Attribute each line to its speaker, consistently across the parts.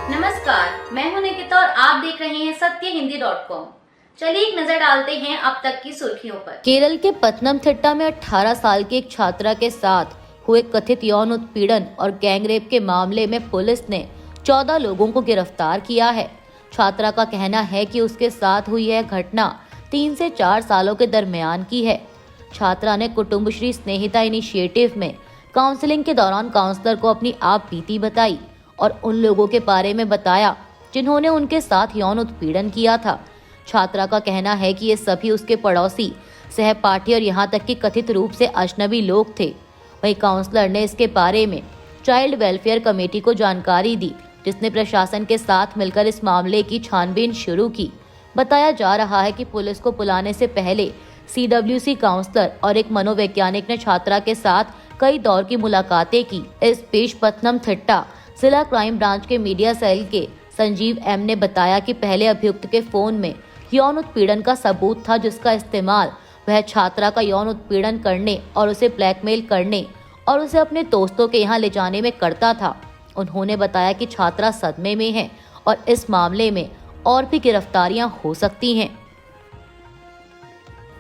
Speaker 1: नमस्कार, मैं हूं निकिता और आप देख रहे हैं सत्यहिंदी.com। चलिए एक नजर डालते हैं अब तक की सुर्खियों पर।
Speaker 2: केरल के पत्तनमथिट्टा में 18 साल की एक छात्रा के साथ हुए कथित यौन उत्पीड़न और गैंगरेप के मामले में पुलिस ने 14 लोगों को गिरफ्तार किया है। छात्रा का कहना है कि उसके साथ हुई यह घटना 3 से 4 सालों के दरमियान की है। छात्रा ने कुटुंबश्री स्नेहिता इनिशिएटिव में काउंसलिंग के दौरान काउंसलर को अपनी आप बीती बताई और उन लोगों के बारे में बताया जिन्होंने उनके साथ यौन उत्पीड़न किया था। छात्रा का कहना है कि ये सभी उसके पड़ोसी, सहपाठी और यहाँ तक कि कथित रूप से अजनबी लोग थे। वहीं काउंसलर ने इसके बारे में चाइल्ड वेलफेयर कमेटी को जानकारी दी, जिसने प्रशासन के साथ मिलकर इस मामले की छानबीन शुरू की। बताया जा रहा है कि पुलिस को बुलाने से पहले CWC काउंसलर और एक मनोवैज्ञानिक ने छात्रा के साथ कई दौर की मुलाकातें की। इस बीच पत्तनमथिट्टा जिला क्राइम ब्रांच के मीडिया सेल के संजीव M ने बताया कि पहले अभियुक्त के फोन में यौन उत्पीड़न का सबूत था, जिसका इस्तेमाल वह छात्रा का यौन उत्पीड़न करने और उसे ब्लैकमेल करने और उसे अपने दोस्तों के यहाँ ले जाने में करता था। उन्होंने बताया कि छात्रा सदमे में है और इस मामले में और भी गिरफ्तारियां हो सकती हैं।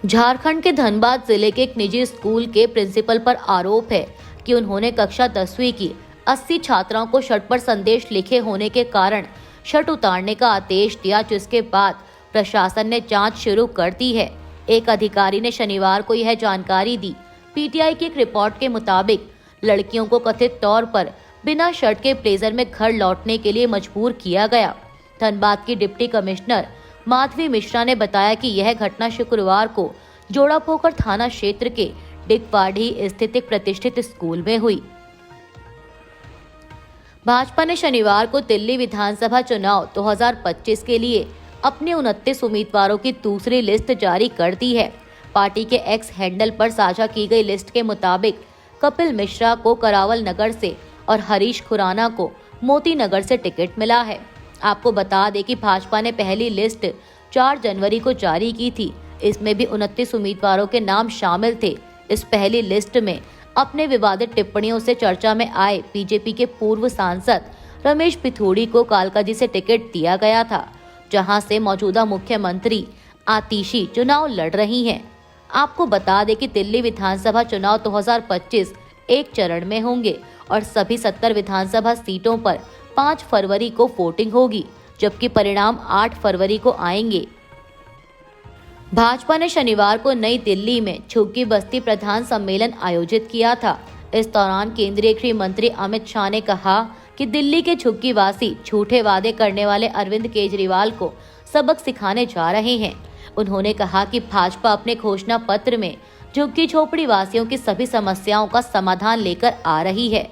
Speaker 2: झारखंड के धनबाद जिले के एक निजी स्कूल के प्रिंसिपल पर आरोप है कि उन्होंने कक्षा 10वीं की 80 छात्राओं को शर्ट पर संदेश लिखे होने के कारण शर्ट उतारने का आदेश दिया, जिसके बाद प्रशासन ने जांच शुरू कर दी है। एक अधिकारी ने शनिवार को यह जानकारी दी। PTI की एक रिपोर्ट के मुताबिक लड़कियों को कथित तौर पर बिना शर्ट के ब्लेजर में घर लौटने के लिए मजबूर किया गया। धनबाद की डिप्टी कमिश्नर माधवी मिश्रा ने बताया कि यह घटना शुक्रवार को जोड़ापोखर थाना क्षेत्र के डिगवाड़ी स्थित एक प्रतिष्ठित स्कूल में हुई। भाजपा ने शनिवार को दिल्ली विधानसभा चुनाव 2025 के लिए अपने 29 उम्मीदवारों की दूसरी लिस्ट जारी कर दी है। पार्टी के एक्स हैंडल पर साझा की गई लिस्ट के मुताबिक कपिल मिश्रा को करावल नगर से और हरीश खुराना को मोती नगर से टिकट मिला है। आपको बता दें कि भाजपा ने पहली लिस्ट 4 जनवरी को जारी की थी। इसमें भी 29 उम्मीदवारों के नाम शामिल थे। इस पहली लिस्ट में अपने विवादित टिप्पणियों से चर्चा में आए बीजेपी के पूर्व सांसद रमेश पिथौड़ी को कालकाजी से टिकट दिया गया था, जहां से मौजूदा मुख्यमंत्री आतिशी चुनाव लड़ रही हैं। आपको बता दें कि दिल्ली विधानसभा चुनाव 2025 एक चरण में होंगे और सभी 70 विधानसभा सीटों पर 5 फरवरी को वोटिंग होगी, जबकि परिणाम 8 फरवरी को आएंगे। भाजपा ने शनिवार को नई दिल्ली में झुग्गी बस्ती प्रधान सम्मेलन आयोजित किया था। इस दौरान केंद्रीय गृह मंत्री अमित शाह ने कहा कि दिल्ली के झुग्गी वासी झूठे वादे करने वाले अरविंद केजरीवाल को सबक सिखाने जा रहे हैं। उन्होंने कहा कि भाजपा अपने घोषणा पत्र में झुग्गी झोपड़ी वासियों की सभी समस्याओं का समाधान लेकर आ रही है।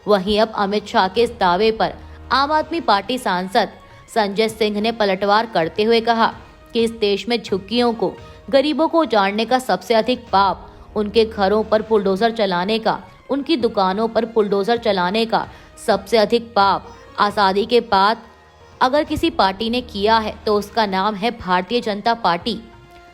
Speaker 2: वहीं अब अमित शाह के इस दावे पर आम आदमी पार्टी सांसद संजय सिंह ने पलटवार करते हुए कहा कि इस देश में झुग्गियों को, गरीबों को उजाड़ने का सबसे अधिक पाप उनके घरों पर बुलडोजर चलाने का, उनकी दुकानों पर बुलडोजर चलाने का सबसे अधिक पाप आज़ादी के बाद अगर किसी पार्टी ने किया है तो उसका नाम है भारतीय जनता पार्टी।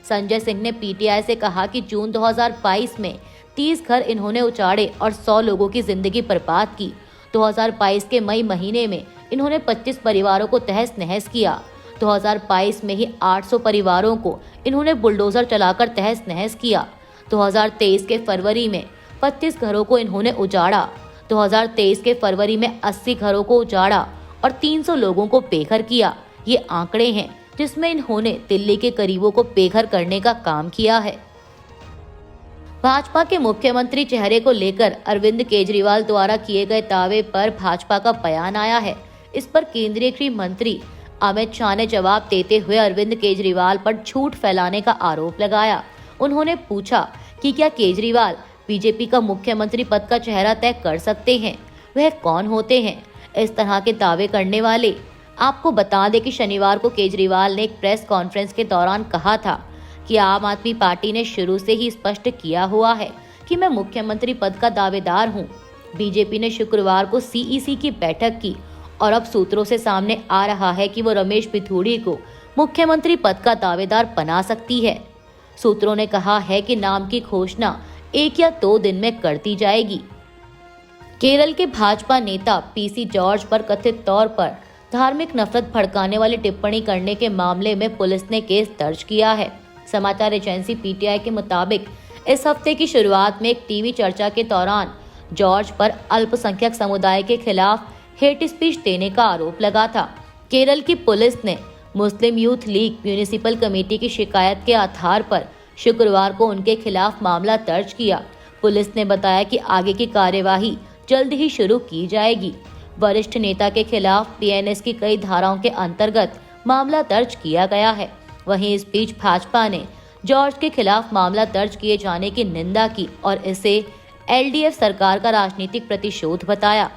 Speaker 2: संजय सिंह ने PTI से कहा कि जून 2022 में 30 घर इन्होंने उजाड़े और 100 लोगों की जिंदगी बर्बाद की। 2022 के मई महीने में इन्होंने 25 परिवारों को तहस नहस किया। 2022 में ही 800 परिवारों को इन्होंने बुलडोजर चलाकर तहस नहस किया। 2023 के फरवरी में 25 घरों को इन्होंने उजाड़ा। 2023 के फरवरी में 80 घरों को उजाड़ा और 300 लोगों को बेघर किया। ये आंकड़े हैं जिसमें इन्होंने दिल्ली के गरीबों को बेघर करने का काम किया है। भाजपा के मुख्यमंत्री चेहरे को लेकर अरविंद केजरीवाल द्वारा किए गए दावे पर भाजपा का बयान आया है। इस पर केंद्रीय गृह मंत्री अमित शाह ने जवाब देते हुए अरविंद केजरीवाल पर झूठ फैलाने का आरोप लगाया। उन्होंने पूछा कि क्या केजरीवाल बीजेपी का मुख्यमंत्री पद का चेहरा तय कर सकते हैं? वह कौन होते हैं इस तरह के दावे करने वाले? आपको बता दें कि शनिवार को केजरीवाल ने एक प्रेस कॉन्फ्रेंस के दौरान कहा था कि आम आदमी पार्टी ने शुरू से ही स्पष्ट किया हुआ है कि मैं मुख्यमंत्री पद का दावेदार हूं। बीजेपी ने शुक्रवार को CEC की बैठक की और अब सूत्रों से सामने आ रहा है कि वो रमेश पिथौड़ी को मुख्यमंत्री पद का दावेदार बना सकती है। सूत्रों ने कहा है कि नाम की घोषणा 1 या 2 दिन में कर दी जाएगी। केरल के भाजपा नेता PC जॉर्ज पर कथित तौर पर धार्मिक नफरत भड़काने वाली टिप्पणी करने के मामले में पुलिस ने केस दर्ज किया है। समाचार एजेंसी पीटीआई के मुताबिक इस हफ्ते की शुरुआत में एक टीवी चर्चा के दौरान जॉर्ज पर अल्पसंख्यक समुदाय के खिलाफ हेट स्पीच देने का आरोप लगा था। केरल की पुलिस ने मुस्लिम यूथ लीग म्यूनिसिपल कमेटी की शिकायत के आधार पर शुक्रवार को उनके खिलाफ मामला दर्ज किया। पुलिस ने बताया कि आगे की कार्यवाही जल्द ही शुरू की जाएगी। वरिष्ठ नेता के खिलाफ पीएनएस की कई धाराओं के अंतर्गत मामला दर्ज किया गया है। वहीं इस बीच भाजपा ने जॉर्ज के खिलाफ मामला दर्ज किए जाने की निंदा की और इसे एलडीएफ सरकार का राजनीतिक प्रतिशोध बताया।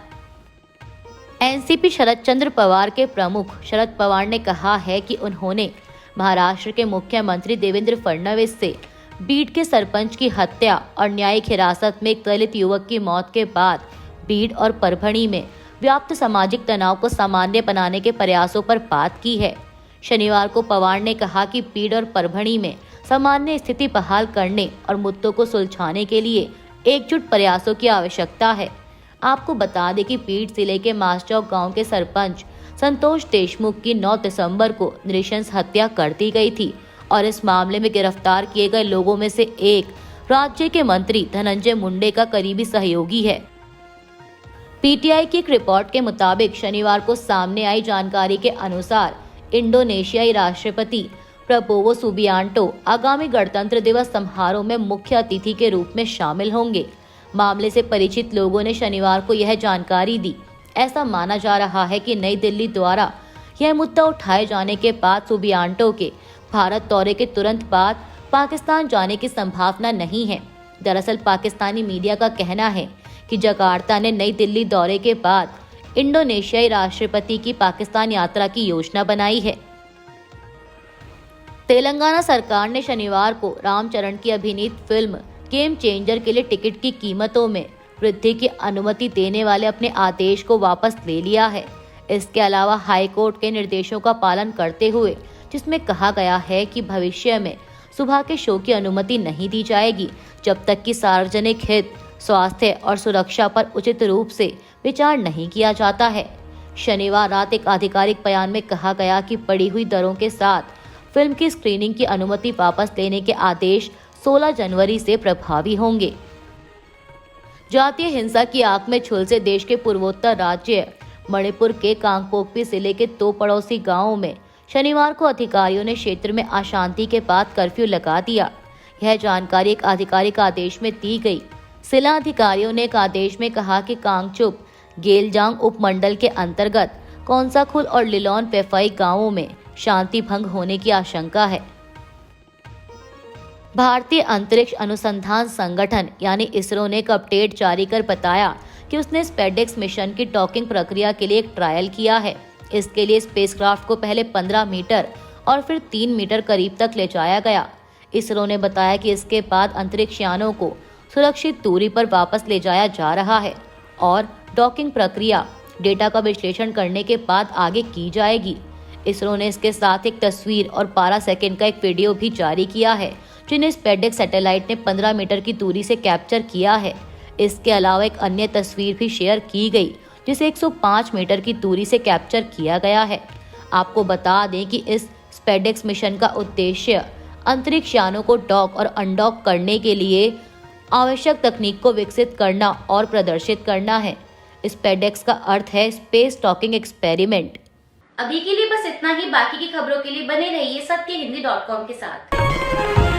Speaker 2: एनसीपी शरद चंद्र पवार के प्रमुख शरद पवार ने कहा है कि उन्होंने महाराष्ट्र के मुख्यमंत्री देवेंद्र फडणवीस से बीड के सरपंच की हत्या और न्यायिक हिरासत में एक दलित युवक की मौत के बाद बीड और परभणी में व्याप्त सामाजिक तनाव को सामान्य बनाने के प्रयासों पर बात की है। शनिवार को पवार ने कहा कि बीड और परभणी में सामान्य स्थिति बहाल करने और मुद्दों को सुलझाने के लिए एकजुट प्रयासों की आवश्यकता है। आपको बता दें कि बीड जिले के मासचौक गांव के सरपंच संतोष देशमुख की 9 दिसंबर को नृशंस हत्या कर दी गई थी और इस मामले में गिरफ्तार किए गए लोगों में से एक राज्य के मंत्री धनंजय मुंडे का करीबी सहयोगी है। पीटीआई की एक रिपोर्ट के मुताबिक शनिवार को सामने आई जानकारी के अनुसार इंडोनेशियाई राष्ट्रपति प्रबोवो सुबियांटो आगामी गणतंत्र दिवस समारोह में मुख्य अतिथि के रूप में शामिल होंगे। मामले से परिचित लोगों ने शनिवार को यह जानकारी दी। ऐसा माना जा रहा है कि नई दिल्ली द्वारा यह मुद्दा उठाए जाने के बाद सुबियांटो के भारत दौरे के तुरंत बाद पाकिस्तान जाने की संभावना नहीं है। दरअसल पाकिस्तानी मीडिया का कहना है कि जकार्ता ने नई दिल्ली दौरे के बाद इंडोनेशियाई राष्ट्रपति की पाकिस्तान यात्रा की योजना बनाई है। तेलंगाना सरकार ने शनिवार को रामचरण की अभिनीत फिल्म गेम चेंजर के लिए टिकट की कीमतों में वृद्धि की अनुमति देने वाले अपने आदेश को वापस ले लिया है। इसके अलावा हाई कोर्ट के निर्देशों का पालन करते हुए जिसमें कहा गया है कि भविष्य में सुबह के शो की अनुमति नहीं दी जाएगी जब तक कि सार्वजनिक हित, स्वास्थ्य और सुरक्षा पर उचित रूप से विचार नहीं किया जाता है। शनिवार रात एक आधिकारिक बयान में कहा गया कि बढ़ी हुई दरों के साथ फिल्म की स्क्रीनिंग की अनुमति वापस लेने के आदेश 16 जनवरी से प्रभावी होंगे। जातीय हिंसा की आग में झुलसे देश के पूर्वोत्तर राज्य मणिपुर के कांगपोकपी जिले के 2 पड़ोसी गांवों में शनिवार को अधिकारियों ने क्षेत्र में अशांति के बाद कर्फ्यू लगा दिया। यह जानकारी एक आधिकारिक आदेश में दी गई। जिला अधिकारियों ने एक आदेश में कहा कि कांगचुप गेलजांग उपमंडल के अंतर्गत कौंसाखुल और लिलोन पेफाई गांवों में शांति भंग होने की आशंका है। भारतीय अंतरिक्ष अनुसंधान संगठन यानी इसरो ने एक अपडेट जारी कर बताया कि उसने स्पेसएक्स मिशन की डॉकिंग प्रक्रिया के लिए एक ट्रायल किया है। इसके लिए स्पेसक्राफ्ट को पहले 15 मीटर और फिर 3 मीटर करीब तक ले जाया गया। इसरो ने बताया कि इसके बाद अंतरिक्ष यानों को सुरक्षित दूरी पर वापस ले जाया जा रहा है और डॉकिंग प्रक्रिया डेटा का विश्लेषण करने के बाद आगे की जाएगी। इसरो ने इसके साथ एक तस्वीर और 12 सेकंड का एक वीडियो भी जारी किया है जिन्हें स्पेसएक्स सैटेलाइट ने 15 मीटर की दूरी से कैप्चर किया है। इसके अलावा एक अन्य तस्वीर भी शेयर की गई जिसे 105 मीटर की दूरी से कैप्चर किया गया है। आपको बता दें कि इस स्पेसएक्स मिशन का उद्देश्य अंतरिक्ष यानों को डॉक और अनडॉक करने के लिए आवश्यक तकनीक को विकसित करना और प्रदर्शित करना है। स्पेसएक्स का अर्थ है स्पेस डॉकिंग एक्सपेरिमेंट।
Speaker 1: अभी के लिए बस इतना ही। बाकी की खबरों के लिए बने रहिए सत्यहिंदी.com के साथ।